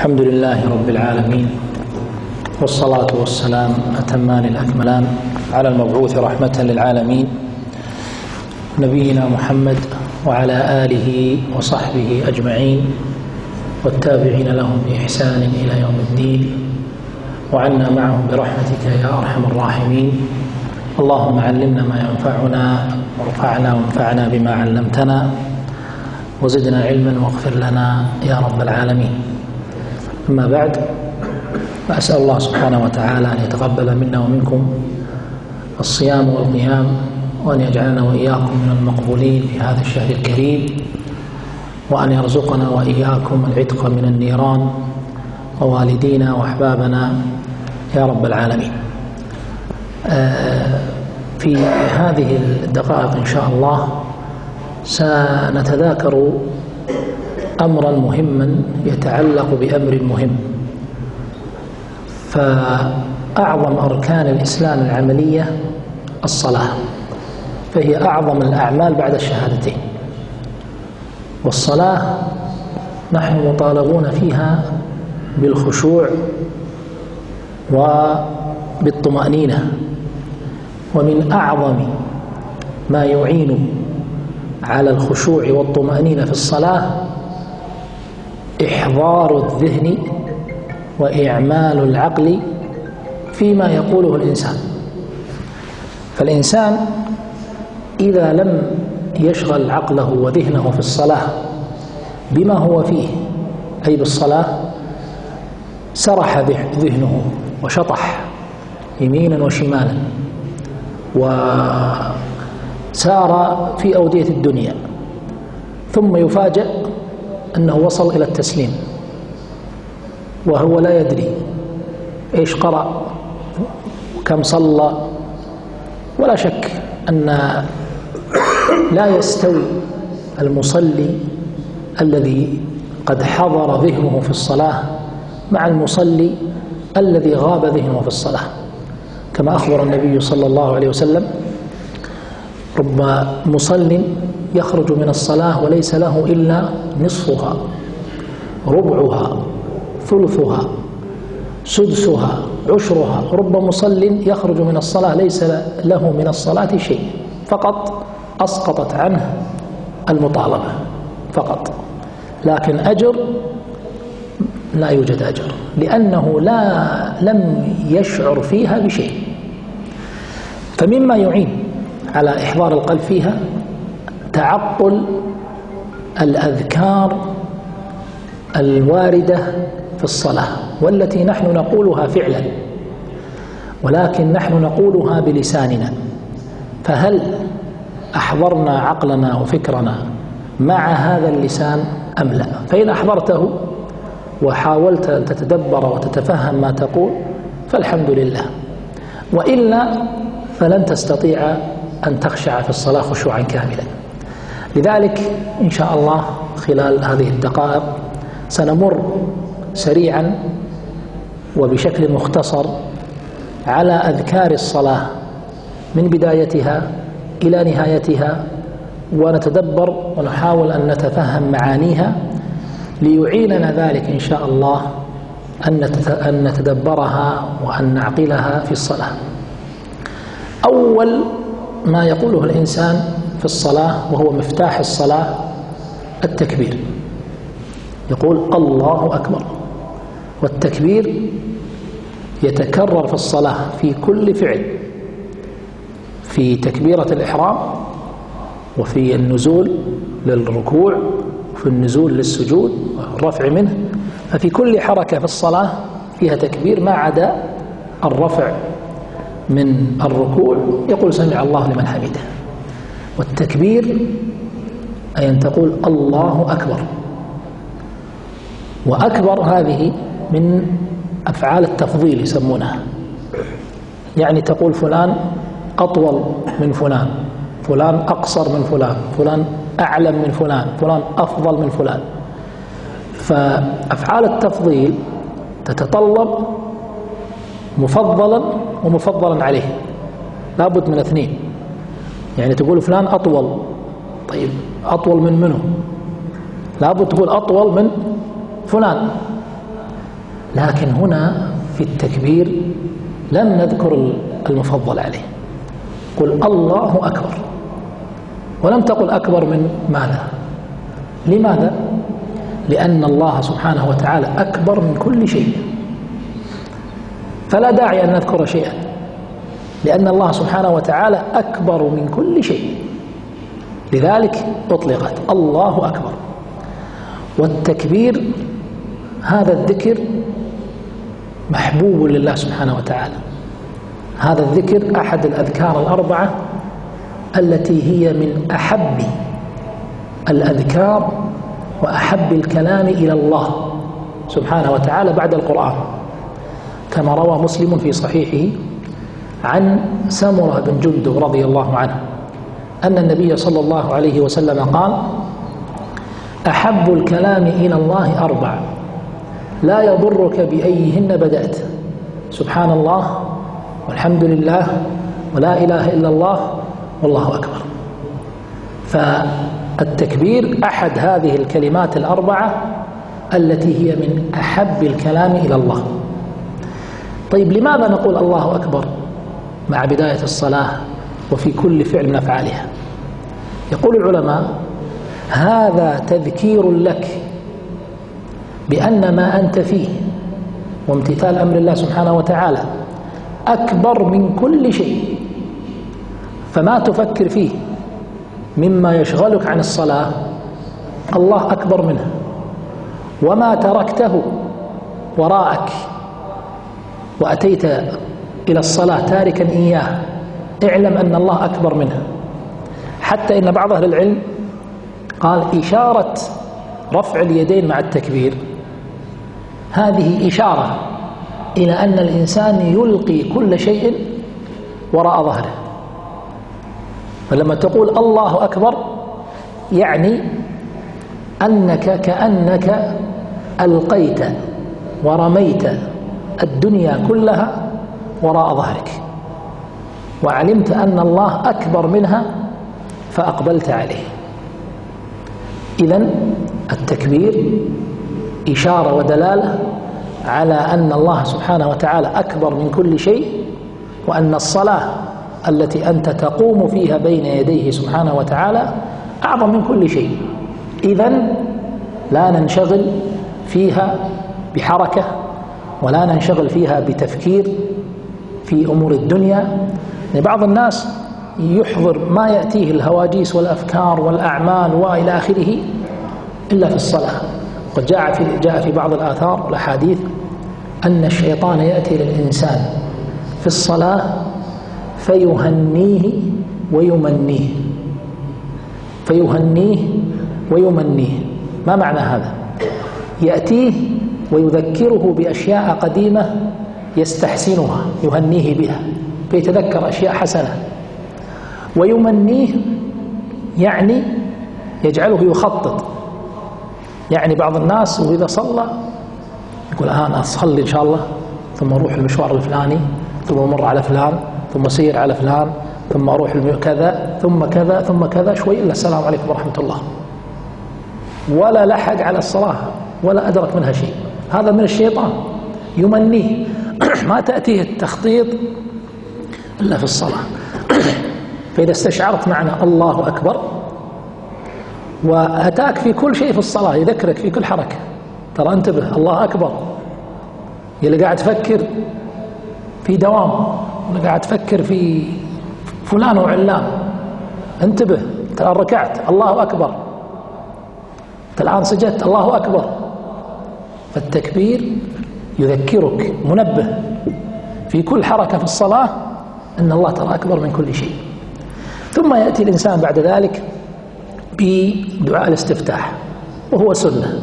الحمد لله رب العالمين، والصلاة والسلام أتمان الأكملان على المبعوث رحمة للعالمين نبينا محمد وعلى آله وصحبه أجمعين والتابعين لهم بإحسان إلى يوم الدين، وعنا معهم برحمتك يا أرحم الراحمين. اللهم علمنا ما ينفعنا وارفعنا وانفعنا بما علمتنا وزدنا علما واغفر لنا يا رب العالمين. أما بعد، فأسأل الله سبحانه وتعالى أن يتقبل منا ومنكم الصيام والقيام، وأن يجعلنا وإياكم من المقبولين في هذا الشهر الكريم، وأن يرزقنا وإياكم العتق من النيران ووالدينا وأحبابنا يا رب العالمين. في هذه الدقائق إن شاء الله سنتذاكر أمرا مهما يتعلق بأمر مهم. فأعظم أركان الإسلام العملية الصلاة، فهي أعظم الأعمال بعد الشهادتين، والصلاة نحن مطالبون فيها بالخشوع وبالطمأنينة. ومن أعظم ما يعين على الخشوع والطمأنينة في الصلاة إحضار الذهن وإعمال العقل فيما يقوله الإنسان. فالإنسان إذا لم يشغل عقله وذهنه في الصلاة بما هو فيه، أي بالصلاة، سرح ذهنه وشطح يمينا وشمالا وسار في أودية الدنيا، ثم يفاجأ أنه وصل إلى التسليم وهو لا يدري إيش قرأ وكم صلى. ولا شك أن لا يستوي المصلي الذي قد حضر ذهنه في الصلاة مع المصلي الذي غاب ذهنه في الصلاة، كما أخبر النبي صلى الله عليه وسلم: رب مصل يخرج من الصلاة وليس له إلا نصفها، ربعها، ثلثها، سدسها، عشرها. رب مصل يخرج من الصلاة ليس له من الصلاة شيء، فقط أسقطت عنه المطالبة فقط، لكن أجر لا يوجد أجر، لأنه لم يشعر فيها بشيء. فمما يعين على إحضار القلب فيها تعقل الأذكار الواردة في الصلاة، والتي نحن نقولها فعلا، ولكن نحن نقولها بلساننا. فهل أحضرنا عقلنا وفكرنا مع هذا اللسان أم لا؟ فإن أحضرته وحاولت أن تتدبر وتتفهم ما تقول فالحمد لله، وإلا فلن تستطيع أن تخشع في الصلاة خشوعا كاملا. لذلك إن شاء الله خلال هذه الدقائق سنمر سريعا وبشكل مختصر على أذكار الصلاة من بدايتها إلى نهايتها، ونتدبر ونحاول أن نتفهم معانيها، ليعيننا ذلك إن شاء الله أن نتدبرها وأن نعقلها في الصلاة. أول ما يقوله الإنسان في الصلاة وهو مفتاح الصلاة التكبير، يقول الله أكبر. والتكبير يتكرر في الصلاة في كل فعل، في تكبيرة الإحرام، وفي النزول للركوع، وفي النزول للسجود والرفع منه. ففي كل حركة في الصلاة فيها تكبير، ما عدا الرفع من الركوع يقول سمع الله لمن حمده. والتكبير أي أن تقول الله أكبر. وأكبر هذه من أفعال التفضيل يسمونها، يعني تقول فلان أطول من فلان، فلان أقصر من فلان، فلان أعلم من فلان، فلان أفضل من فلان. فأفعال التفضيل تتطلب مفضلا ومفضلا عليه، لابد من اثنين. يعني تقول فلان أطول، طيب أطول من منه؟ لابد تقول أطول من فلان. لكن هنا في التكبير لم نذكر المفضل عليه، قل الله أكبر، ولم تقل أكبر من ماذا؟ لماذا؟ لأن الله سبحانه وتعالى أكبر من كل شيء، فلا داعي أن نذكر شيئا، لأن الله سبحانه وتعالى أكبر من كل شيء، لذلك أطلقت الله أكبر. والتكبير هذا الذكر محبوب لله سبحانه وتعالى، هذا الذكر أحد الأذكار الأربعة التي هي من أحب الأذكار وأحب الكلام إلى الله سبحانه وتعالى بعد القرآن، كما روى مسلم في صحيحه عن سمرة بن جندب رضي الله عنه أن النبي صلى الله عليه وسلم قال: أحب الكلام إلى الله أربع لا يضرك بأيهن بدأت، سبحان الله والحمد لله ولا إله إلا الله والله أكبر. فالتكبير أحد هذه الكلمات الأربعة التي هي من أحب الكلام إلى الله. طيب لماذا نقول الله أكبر مع بداية الصلاة وفي كل فعل من أفعالها؟ يقول العلماء: هذا تذكير لك بأن ما أنت فيه وامتثال أمر الله سبحانه وتعالى أكبر من كل شيء، فما تفكر فيه مما يشغلك عن الصلاة الله أكبر منه، وما تركته وراءك وأتيت إلى الصلاة تاركا إياه اعلم أن الله أكبر منه. حتى إن بعض أهل العلم قال: إشارة رفع اليدين مع التكبير هذه إشارة إلى أن الإنسان يلقي كل شيء وراء ظهره، فلما تقول الله أكبر يعني أنك كأنك ألقيت ورميت الدنيا كلها وراء ظهرك، وعلمت أن الله أكبر منها فأقبلت عليه. إذن التكبير إشارة ودلالة على أن الله سبحانه وتعالى أكبر من كل شيء، وأن الصلاة التي أنت تقوم فيها بين يديه سبحانه وتعالى أعظم من كل شيء. إذن لا ننشغل فيها بحركة، ولا ننشغل فيها بتفكير في أمور الدنيا. بعض الناس يحضر ما يأتيه الهواجيس والأفكار والأعمال وإلى آخره إلا في الصلاة. وقد جاء في بعض الآثار والأحاديث أن الشيطان يأتي للإنسان في الصلاة فيهنيه ويمنيه، فيهنيه ويمنيه. ما معنى هذا؟ يأتيه ويذكره بأشياء قديمة يستحسنها يهنيه بها فيتذكر أشياء حسنة، ويمنيه يعني يجعله يخطط. يعني بعض الناس وإذا صلى يقول أنا أصلي إن شاء الله، ثم أروح المشوار الفلاني، ثم أمر على فلان، ثم أسير على فلان، ثم أروح كذا ثم كذا ثم كذا، شوي إلا السلام عليكم ورحمة الله، ولا لحق على الصلاة ولا أدرك منها شيء. هذا من الشيطان يمنيه ما تأتيه التخطيط إلا في الصلاة. فإذا استشعرت معنى الله أكبر وأتاك في كل شيء في الصلاة يذكرك في كل حركة، ترى انتبه الله أكبر، يلي قاعد تفكر في دوام، ولا قاعد تفكر في فلان وعلان، انتبه أنت الآن ركعت الله أكبر، أنت الآن سجدت الله أكبر. فالتكبير يذكرك منبه في كل حركة في الصلاة أن الله ترى أكبر من كل شيء. ثم يأتي الإنسان بعد ذلك بدعاء الاستفتاح وهو سنة،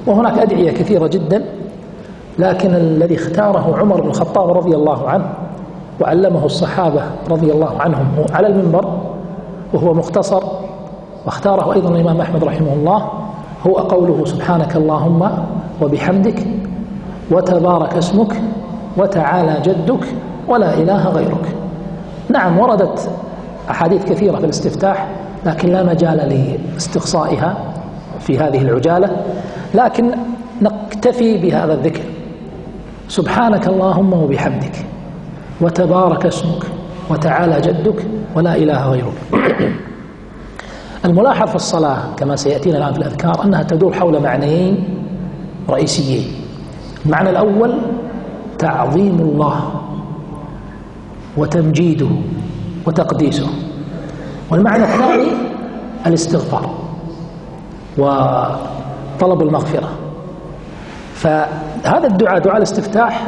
وهناك أدعية كثيرة جدا، لكن الذي اختاره عمر بن الخطاب رضي الله عنه وعلمه الصحابة رضي الله عنهم على المنبر وهو مختصر، واختاره أيضا الإمام أحمد رحمه الله، هو قوله سبحانك اللهم وبحمدك وتبارك اسمك وتعالى جدك ولا إله غيرك. نعم وردت أحاديث كثيرة في الاستفتاح، لكن لا مجال لاستقصائها في هذه العجالة، لكن نكتفي بهذا الذكر سبحانك اللهم وبحمدك وتبارك اسمك وتعالى جدك ولا إله غيرك. الملاحظ في الصلاة كما سيأتينا الآن في الأذكار أنها تدور حول معنيين رئيسيين. المعنى الأول تعظيم الله وتمجيده وتقديسه، والمعنى الثاني الاستغفار وطلب المغفرة. فهذا الدعاء، دعاء الاستفتاح،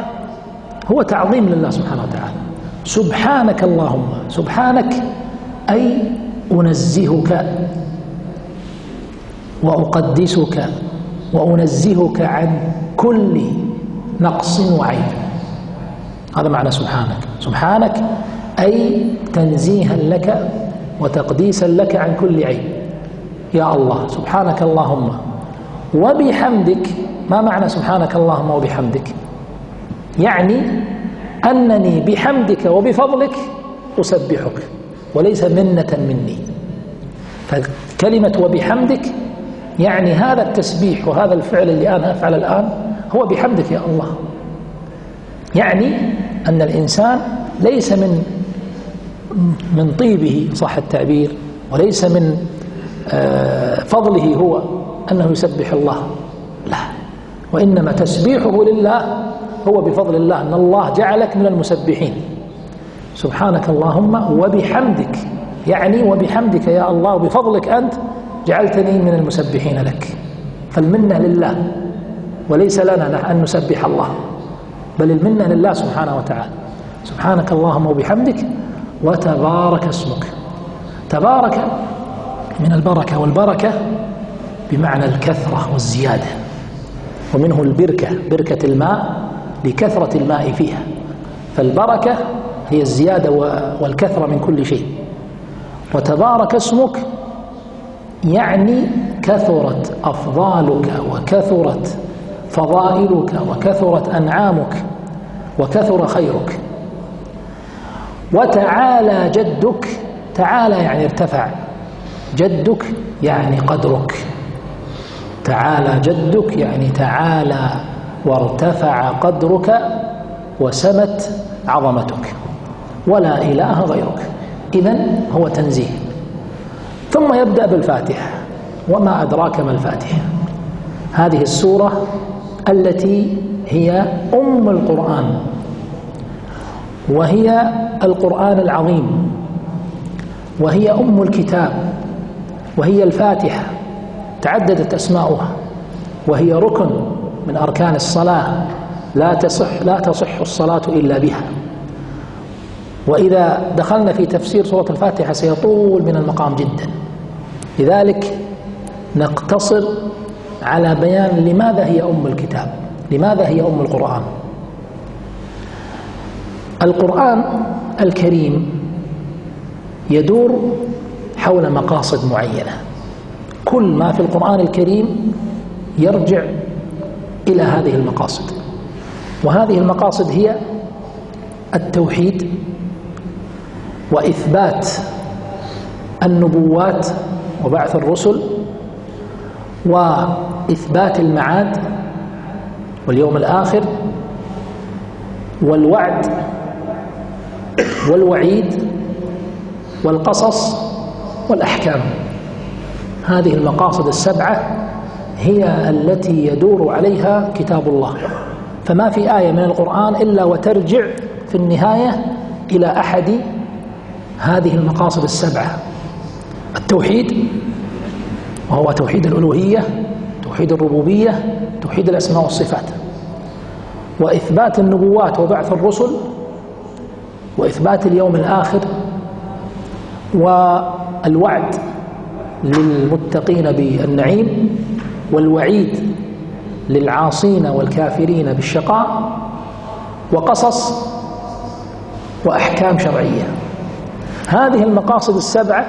هو تعظيم لله سبحانه وتعالى. سبحانك اللهم، سبحانك أي أنزهك وأقدسك وأنزهك عن كل نقص وعيب. هذا معنى سبحانك. سبحانك أي تنزيها لك وتقديسا لك عن كل عيب. يا الله سبحانك اللهم وبحمدك. ما معنى سبحانك اللهم وبحمدك؟ يعني أنني بحمدك وبفضلك أسبحك وليس منة مني. فكلمة وبحمدك يعني هذا التسبيح وهذا الفعل اللي أنا أفعل الآن هو بحمدك يا الله. يعني أن الإنسان ليس من طيبه صح التعبير، وليس من فضله هو أنه يسبح الله، لا، وإنما تسبيحه لله هو بفضل الله، أن الله جعلك من المسبحين. سبحانك اللهم وبحمدك يعني وبحمدك يا الله وبفضلك أنت جعلتني من المسبحين لك. فالمنة لله وليس لنا أن نسبح الله، بل المنة لله سبحانه وتعالى. سبحانك اللهم وبحمدك وتبارك اسمك. تبارك من البركة، والبركة بمعنى الكثرة والزيادة، ومنه البركة، بركة الماء لكثرة الماء فيها. فالبركة هي الزيادة والكثرة من كل شيء. وتبارك اسمك يعني كثرت أفضالك وكثرت فضائلك وكثرت أنعامك وكثر خيرك. وتعالى جدك. تعالى يعني ارتفع، جدك يعني قدرك. تعالى جدك يعني تعالى وارتفع قدرك وسمت عظمتك ولا إله غيرك. إذن هو تنزيه. ثم يبدأ بالفاتحة. وما أدراك ما الفاتحة؟ هذه السورة التي هي أم القرآن، وهي القرآن العظيم، وهي أم الكتاب، وهي الفاتحة. تعددت أسماؤها، وهي ركن من أركان الصلاة، لا تصح الصلاة إلا بها. وإذا دخلنا في تفسير سورة الفاتحة سيطول من المقام جدا، لذلك نقتصر على بيان لماذا هي أم الكتاب، لماذا هي أم القرآن. القرآن الكريم يدور حول مقاصد معينة. كل ما في القرآن الكريم يرجع إلى هذه المقاصد، وهذه المقاصد هي التوحيد، وإثبات النبوات وبعث الرسل، وإثبات المعاد واليوم الآخر، والوعد والوعيد والقصص والأحكام. هذه المقاصد السبعة هي التي يدور عليها كتاب الله. فما في آية من القرآن إلا وترجع في النهاية إلى أحد هذه المقاصد السبعة: التوحيد، وهو توحيد الألوهية، توحيد الربوبية، توحيد الأسماء والصفات، وإثبات النبوات وبعث الرسل، وإثبات اليوم الآخر، والوعد للمتقين بالنعيم، والوعيد للعاصين والكافرين بالشقاء، وقصص وأحكام شرعية. هذه المقاصد السبعة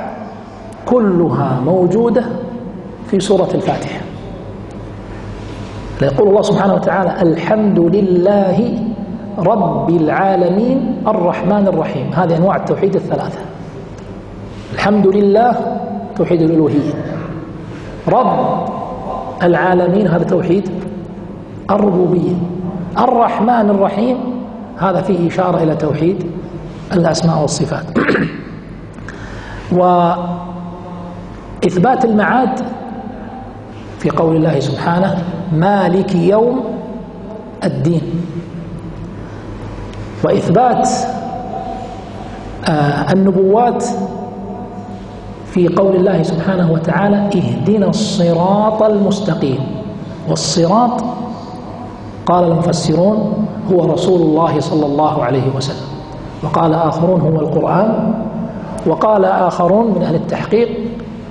كلها موجودة في سورة الفاتحة. يقول الله سبحانه وتعالى: الحمد لله رب العالمين الرحمن الرحيم. هذه أنواع التوحيد الثلاثة. الحمد لله توحيد الألوهية، رب العالمين هذا توحيد الربوبية، الرحمن الرحيم هذا فيه إشارة إلى توحيد الأسماء والصفات. وإثبات المعاد في قول الله سبحانه مالك يوم الدين، وإثبات النبوات في قول الله سبحانه وتعالى اهدنا الصراط المستقيم. والصراط قال المفسرون هو رسول الله صلى الله عليه وسلم، وقال آخرون هو القرآن، وقال آخرون من أهل التحقيق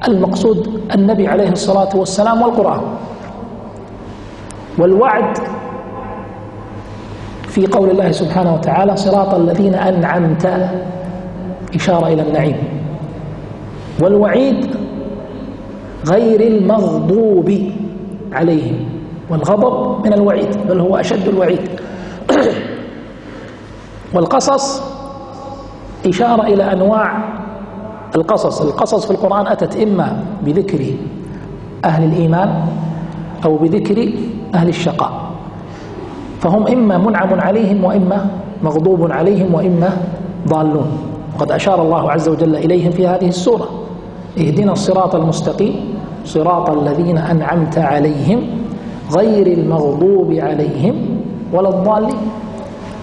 المقصود النبي عليه الصلاة والسلام والقرآن. والوعد في قول الله سبحانه وتعالى صراط الذين أنعمت، إشارة إلى النعيم. والوعيد غير المغضوب عليهم، والغضب من الوعيد بل هو أشد الوعيد. والقصص إشارة إلى أنواع القصص في القرآن أتت إما بذكر أهل الإيمان أو بذكر أهل الشقاء، فهم إما منعم عليهم وإما مغضوب عليهم وإما ضالون. وقد أشار الله عز وجل إليهم في هذه السورة اهدنا الصراط المستقيم صراط الذين أنعمت عليهم غير المغضوب عليهم ولا الضالين.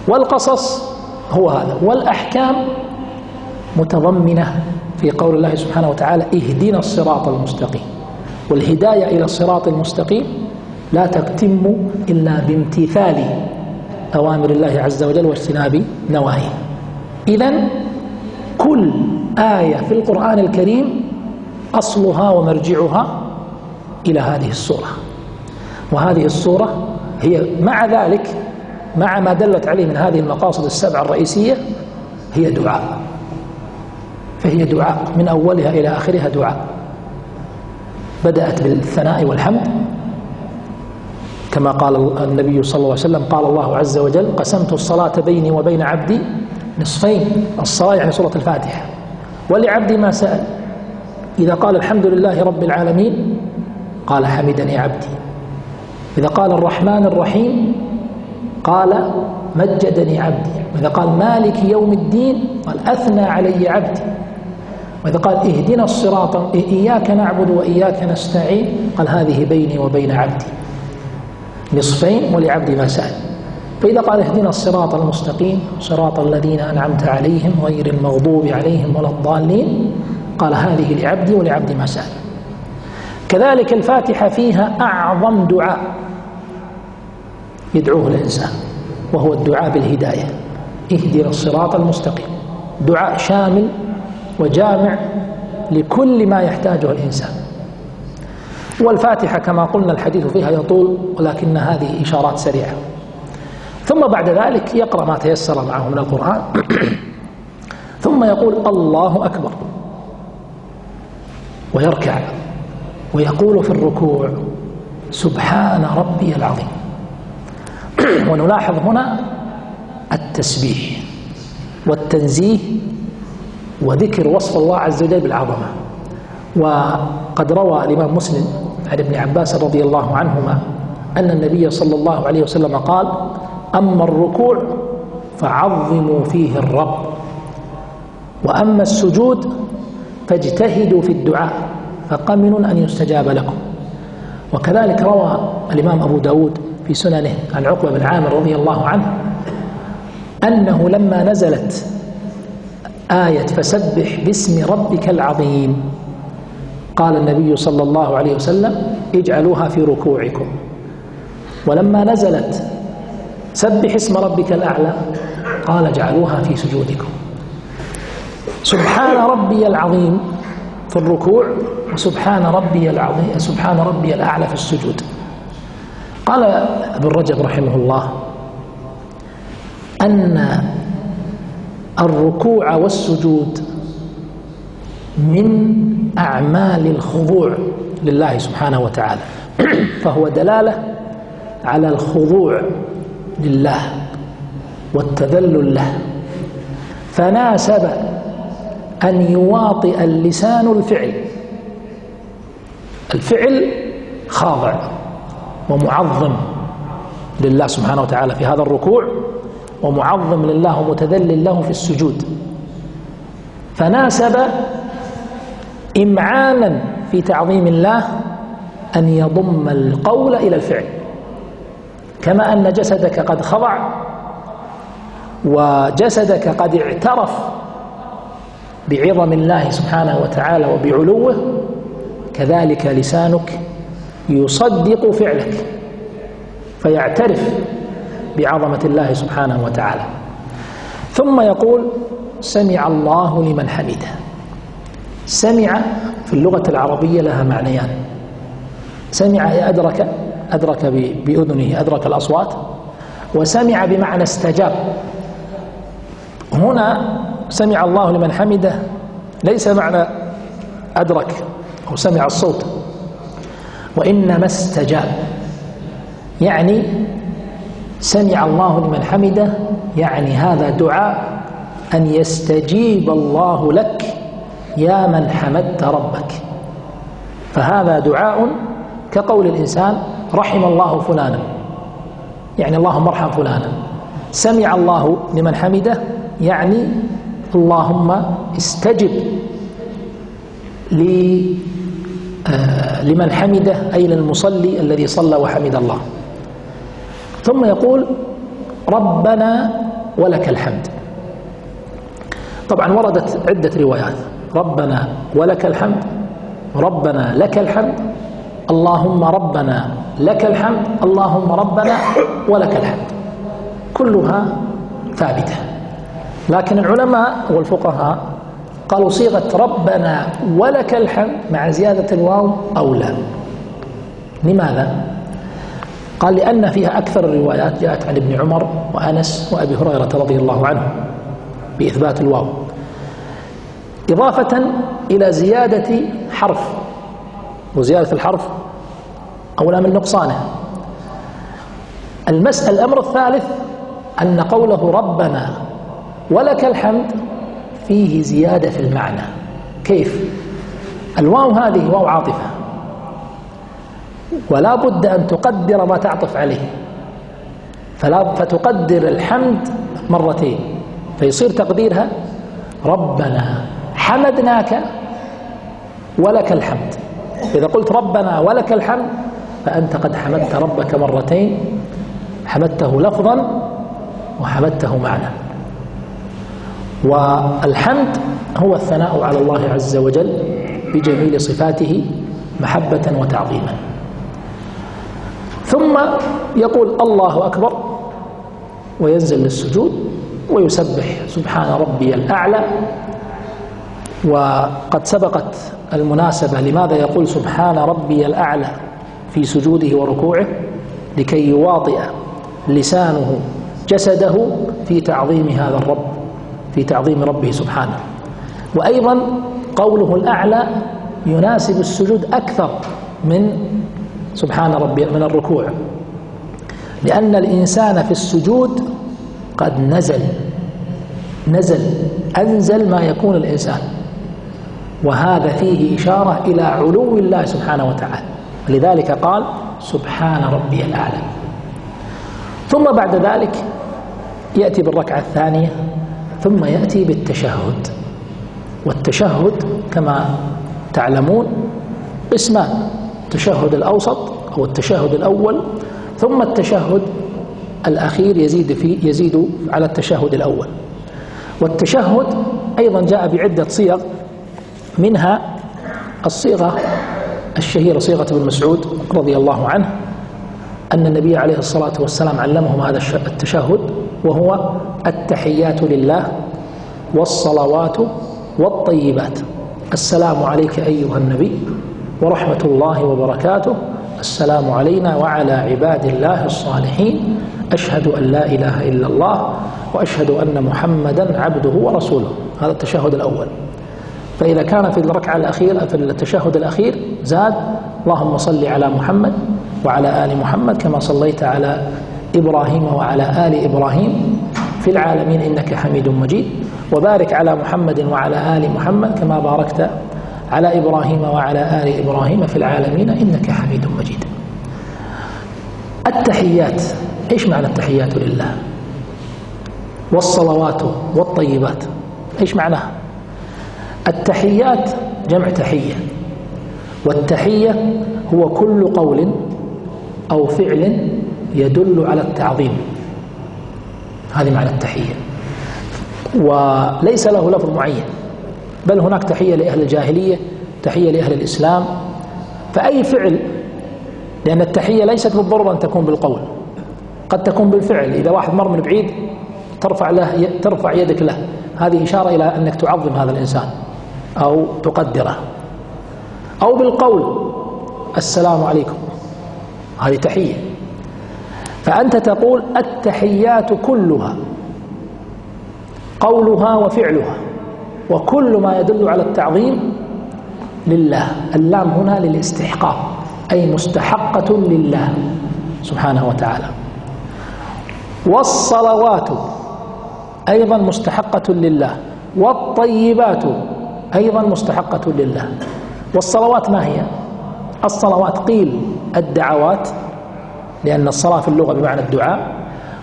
والقصص هو هذا. والأحكام متضمنة في قول الله سبحانه وتعالى اهدنا الصراط المستقيم. والهداية إلى الصراط المستقيم لا تتم إلا بامتثال أوامر الله عز وجل واجتناب نواهيه. إذن كل آية في القرآن الكريم أصلها ومرجعها إلى هذه السورة، وهذه السورة هي مع ذلك مع ما دلت عليه من هذه المقاصد السبع الرئيسية هي دعاء، فهي دعاء من أولها إلى آخرها دعاء. بدأت بالثناء والحمد كما قال النبي صلى الله عليه وسلم قال الله عز وجل قسمت الصلاة بيني وبين عبدي نصفين. الصلاة يعني سورة الفاتحة. ولعبدي ما سأل، إذا قال الحمد لله رب العالمين قال حمدني عبدي. إذا قال الرحمن الرحيم قال مجدني عبدي. وإذا قال مالك يوم الدين قال أثنى علي عبدي. وإذا قال اهدنا الصراط إياك نعبد وإياك نستعين قال هذه بيني وبين عبدي نصفين ولعبدي ما سأل. فإذا قال اهدنا الصراط المستقيم صراط الذين أنعمت عليهم غير المغضوب عليهم ولا الضالين قال هذه لعبدي ولعبدي ما سأل. كذلك الفاتحة فيها أعظم دعاء يدعوه الإنسان وهو الدعاء بالهداية اهدنا الصراط المستقيم، دعاء شامل وجامع لكل ما يحتاجه الإنسان. والفاتحة كما قلنا الحديث فيها يطول، ولكن هذه إشارات سريعة. ثم بعد ذلك يقرأ ما تيسر معه من القرآن ثم يقول الله أكبر ويركع ويقول في الركوع سبحان ربي العظيم. ونلاحظ هنا التسبيح والتنزيه وذكر وصف الله عز وجل بالعظمة. وقد روى الإمام مسلم عن ابن عباس رضي الله عنهما أن النبي صلى الله عليه وسلم قال أما الركوع فعظموا فيه الرب، وأما السجود فاجتهدوا في الدعاء فقمن أن يستجاب لكم. وكذلك روى الإمام أبو داود في سننه عن عقبة بن عامر رضي الله عنه أنه لما نزلت آية فسبح باسم ربك العظيم قال النبي صلى الله عليه وسلم اجعلوها في ركوعكم. ولما نزلت سبح اسم ربك الأعلى قال اجعلوها في سجودكم. سبحان ربي العظيم في الركوع وسبحان ربي العظيم سبحان ربي الأعلى في السجود. قال ابن رجب رحمه الله أن الركوع والسجود من أعمال الخضوع لله سبحانه وتعالى، فهو دلالة على الخضوع لله والتذلل له، فناسب أن يواطئ اللسان الفعل. الفعل خاضع ومعظم لله سبحانه وتعالى في هذا الركوع، ومعظم لله ومتذلل له في السجود، فناسب إمعانا في تعظيم الله أن يضم القول إلى الفعل، كما أن جسدك قد خضع وجسدك قد اعترف بعظم الله سبحانه وتعالى وبعلوه، كذلك لسانك يصدق فعلك فيعترف بعظمة الله سبحانه وتعالى. ثم يقول سمع الله لمن حمده. سمع في اللغة العربية لها معنيان: سمع أدرك بأذنه، أدرك الأصوات، وسمع بمعنى استجاب. هنا سمع الله لمن حمده ليس معنى أدرك أو سمع الصوت، وإنما استجاب، يعني سمع الله لمن حمده، يعني هذا دعاء أن يستجيب الله لك يا من حمدت ربك. فهذا دعاء كقول الإنسان رحم الله فلانا، يعني اللهم ارحم فلانا. سمع الله لمن حمده يعني اللهم استجب لمن حمده، أي للمصلي الذي صلى وحمد الله. ثم يقول ربنا ولك الحمد. طبعا وردت عدة روايات: ربنا ولك الحمد، ربنا لك الحمد، اللهم ربنا لك الحمد، اللهم ربنا ولك الحمد، كلها ثابتة. لكن العلماء والفقهاء قالوا صيغة ربنا ولك الحمد مع زيادة الواو أولى. لماذا؟ قال لأن فيها أكثر الروايات جاءت عن ابن عمر وأنس وأبي هريرة رضي الله عنه بإثبات الواو، إضافة إلى زيادة حرف، وزيادة الحرف أولى من نقصانه. الأمر الثالث أن قوله ربنا ولك الحمد فيه زيادة في المعنى. كيف؟ الواو هذه واو عاطفة، ولا بد أن تقدر ما تعطف عليه، فتقدر الحمد مرتين، فيصير تقديرها ربنا حمدناك ولك الحمد. إذا قلت ربنا ولك الحمد فأنت قد حمدت ربك مرتين، حمدته لفظا وحمدته معنى. والحمد هو الثناء على الله عز وجل بجميل صفاته محبة وتعظيما. ثم يقول الله أكبر وينزل للسجود ويسبح سبحان ربي الأعلى. وقد سبقت المناسبة لماذا يقول سبحان ربي الأعلى في سجوده وركوعه، لكي يواطئ لسانه جسده في تعظيم هذا الرب، في تعظيم ربه سبحانه. وأيضا قوله الأعلى يناسب السجود أكثر من سبحان ربي من الركوع، لأن الإنسان في السجود قد أنزل ما يكون الإنسان، وهذا فيه إشارة إلى علو الله سبحانه وتعالى، لذلك قال سبحان ربي الأعلى. ثم بعد ذلك يأتي بالركعة الثانية، ثم يأتي بالتشهد. والتشهد كما تعلمون قسمان: التشهد الأوسط أو التشهد الأول، ثم التشهد الأخير يزيد على التشهد الأول. والتشهد أيضا جاء بعدة صيغ، منها الصيغة الشهيرة صيغة ابن مسعود رضي الله عنه، أن النبي عليه الصلاة والسلام علمهم هذا التشهد، وهو التحيات لله والصلوات والطيبات: السلام عليك أيها النبي ورحمة الله وبركاته، السلام علينا وعلى عباد الله الصالحين، أشهد أن لا إله إلا الله وأشهد أن محمدا عبده ورسوله. هذا التشهد الأول. فإذا كان في الركعة الأخيرة في التشهد الأخير زاد: اللهم صل على محمد وعلى آل محمد كما صليت على إبراهيم وعلى آل إبراهيم في العالمين إنك حميد مجيد، وبارك على محمد وعلى آل محمد كما باركت على إبراهيم وعلى آل إبراهيم في العالمين إنك حميد مجيد. التحيات إيش معنى التحيات لله؟ والصلوات والطيبات إيش معناها؟ التحيات جمع تحية، والتحية هو كل قول أو فعل يدل على التعظيم، هذه معنى التحية، وليس له لفظ معين، بل هناك تحية لأهل الجاهلية، تحية لأهل الإسلام، فأي فعل، لأن التحية ليست بالضرورة أن تكون بالقول، قد تكون بالفعل. إذا واحد مر من بعيد ترفع يدك له، هذه إشارة إلى أنك تعظم هذا الإنسان أو تقدره. أو بالقول السلام عليكم، هذه تحية. فأنت تقول التحيات كلها قولها وفعلها وكل ما يدل على التعظيم لله. اللام هنا للاستحقاق، أي مستحقة لله سبحانه وتعالى. والصلوات أيضا مستحقة لله، والطيبات أيضا مستحقة لله. والصلوات ما هي؟ الصلوات قيل الدعوات، لأن الصلاة في اللغة بمعنى الدعاء،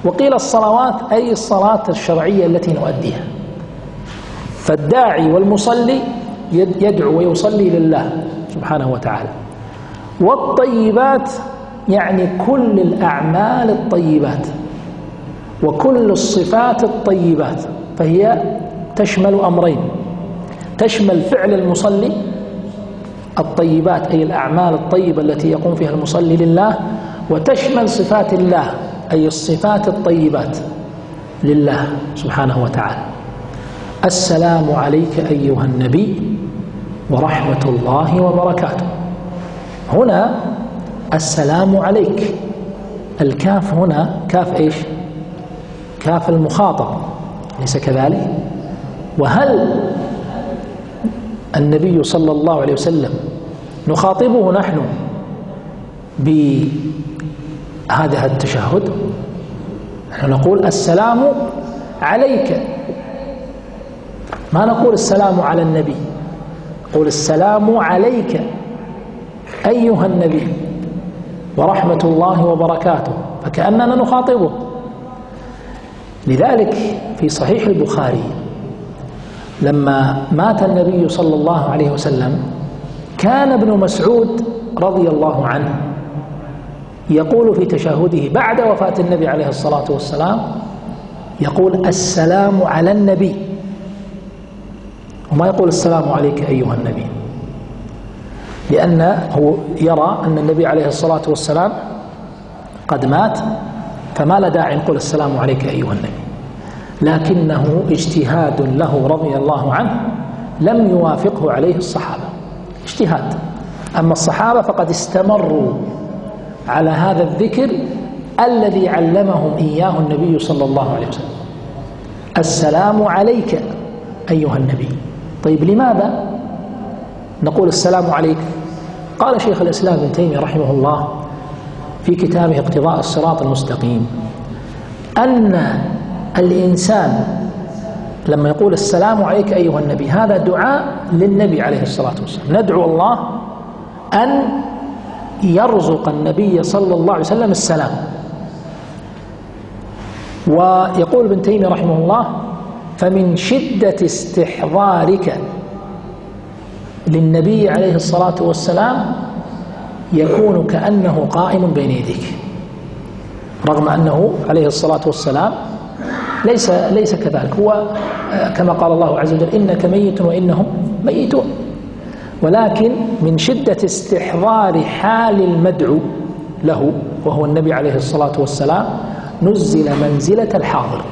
وقيل الصلوات أي الصلاة الشرعية التي نؤديها. فالداعي والمصلي يدعو ويصلي لله سبحانه وتعالى. والطيبات يعني كل الأعمال الطيبات وكل الصفات الطيبات، فهي تشمل أمرين، تشمل فعل المصلي الطيبات أي الأعمال الطيبة التي يقوم فيها المصلي لله، وتشمل صفات الله أي الصفات الطيبات لله سبحانه وتعالى. السلام عليك أيها النبي ورحمة الله وبركاته. هنا السلام عليك، الكاف هنا كاف إيش؟ كاف المخاطب، ليس كذلك؟ وهل النبي صلى الله عليه وسلم نخاطبه نحن بهذا التشهد؟ نحن نقول السلام عليك، ما نقول السلام على النبي، نقول السلام عليك أيها النبي ورحمة الله وبركاته، فكأننا نخاطبه. لذلك في صحيح البخاري لما مات النبي صلى الله عليه وسلم كان ابن مسعود رضي الله عنه يقول في تشهده بعد وفاة النبي عليه الصلاة والسلام، يقول السلام على النبي، وما يقول السلام عليك أيها النبي، لأنه يرى أن النبي عليه الصلاة والسلام قد مات، فما لا داعي نقول السلام عليك أيها النبي. لكنه اجتهاد له رضي الله عنه لم يوافقه عليه الصحابة، اجتهاد. أما الصحابة فقد استمروا على هذا الذكر الذي علمهم إياه النبي صلى الله عليه وسلم، السلام عليك أيها النبي. طيب لماذا نقول السلام عليك؟ قال شيخ الإسلام ابن تيمية رحمه الله في كتابه اقتضاء الصراط المستقيم أن الإنسان لما يقول السلام عليك أيها النبي هذا دعاء للنبي عليه الصلاة والسلام، ندعو الله أن يرزق النبي صلى الله عليه وسلم السلام. ويقول ابن تيمية رحمه الله فمن شدة استحضارك للنبي عليه الصلاة والسلام يكون كأنه قائم بين يديك، رغم أنه عليه الصلاة والسلام ليس كذلك، هو كما قال الله عز وجل إنك ميت وإنهم ميتون، ولكن من شدة استحضار حال المدعو له وهو النبي عليه الصلاة والسلام نزل منزلة الحاضر،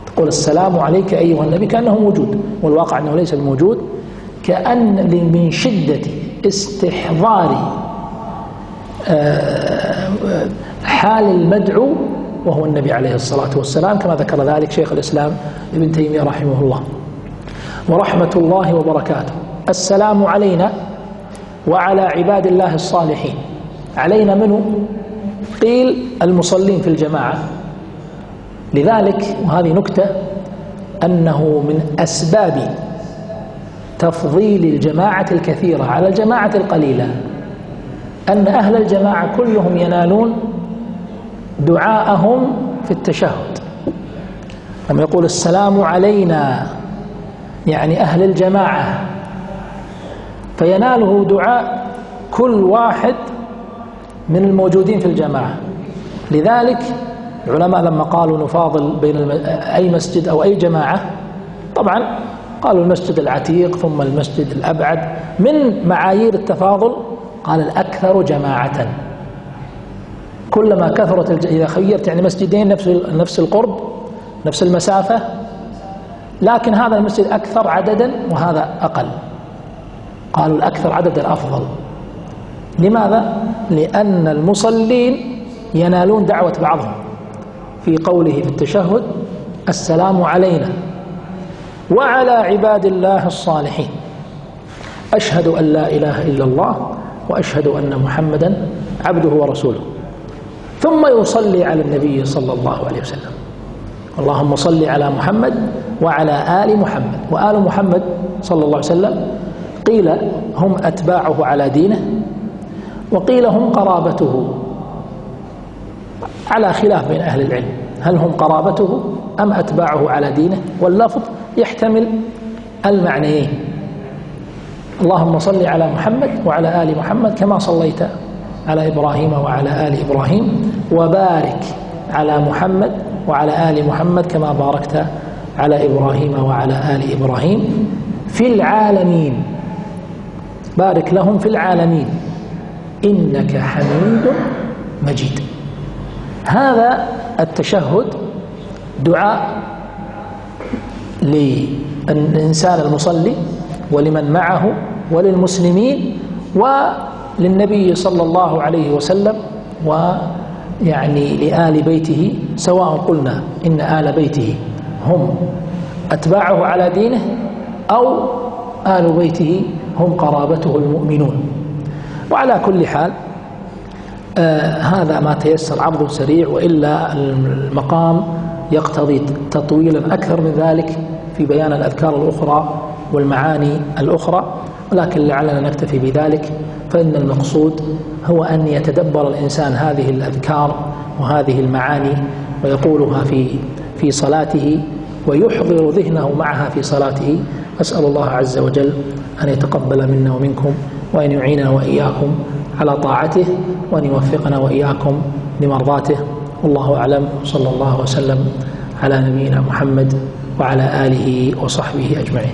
تقول السلام عليك أيها النبي كأنه موجود، والواقع أنه ليس الموجود، كأن من شدة استحضار حال المدعو وهو النبي عليه الصلاة والسلام، كما ذكر ذلك شيخ الإسلام ابن تيمية رحمه الله. ورحمة الله وبركاته، السلام علينا وعلى عباد الله الصالحين. علينا منه؟ قيل المصلين في الجماعة. لذلك وهذه نكتة أنه من أسباب تفضيل الجماعة الكثيرة على الجماعة القليلة أن أهل الجماعة كلهم ينالون دعاءهم في التشهد لما يقول السلام علينا يعني أهل الجماعة، فيناله دعاء كل واحد من الموجودين في الجماعة. لذلك العلماء لما قالوا نفاضل بين أي مسجد أو أي جماعة، طبعا قالوا المسجد العتيق ثم المسجد الأبعد، من معايير التفاضل قال الأكثر جماعة. كلما كثرت إذا خيرت يعني مسجدين نفس القرب نفس المسافة، لكن هذا المسجد أكثر عددا وهذا أقل، قالوا الأكثر عددا أفضل. لماذا؟ لأن المصلين ينالون دعوة بعضهم في قوله في التشهد السلام علينا وعلى عباد الله الصالحين، أشهد أن لا إله إلا الله وأشهد أن محمدا عبده ورسوله، ثم يصلي على النبي صلى الله عليه وسلم. اللهم صل على محمد وعلى آل محمد. وآل محمد صلى الله عليه وسلم قيل هم أتباعه على دينه، وقيل هم قرابته، على خلاف بين أهل العلم هل هم قرابته أم أتباعه على دينه، واللفظ يحتمل المعنيين. اللهم صل على محمد وعلى آل محمد كما صليت على إبراهيم وعلى آل إبراهيم، وبارك على محمد وعلى آل محمد كما باركت على إبراهيم وعلى آل إبراهيم في العالمين، بارك لهم في العالمين إنك حميد مجيد. هذا التشهد دعاء للإنسان المصلي ولمن معه وللمسلمين وللنبي صلى الله عليه وسلم، ويعني لآل بيته، سواء قلنا إن آل بيته هم أتباعه على دينه أو آل بيته هم قرابته المؤمنون. وعلى كل حال هذا ما تيسر عرض سريع، وإلا المقام يقتضي تطويلا أكثر من ذلك في بيان الأذكار الأخرى والمعاني الأخرى، ولكن لعلنا نكتفي بذلك. فإن المقصود هو أن يتدبر الإنسان هذه الأذكار وهذه المعاني ويقولها في صلاته ويحضر ذهنه معها في صلاته. أسأل الله عز وجل أن يتقبل منا ومنكم، وأن يعيننا وإياكم على طاعته، وأن يوفقنا وإياكم لمرضاته. والله أعلم، صلى الله وسلم على نبينا محمد وعلى آله وصحبه أجمعين.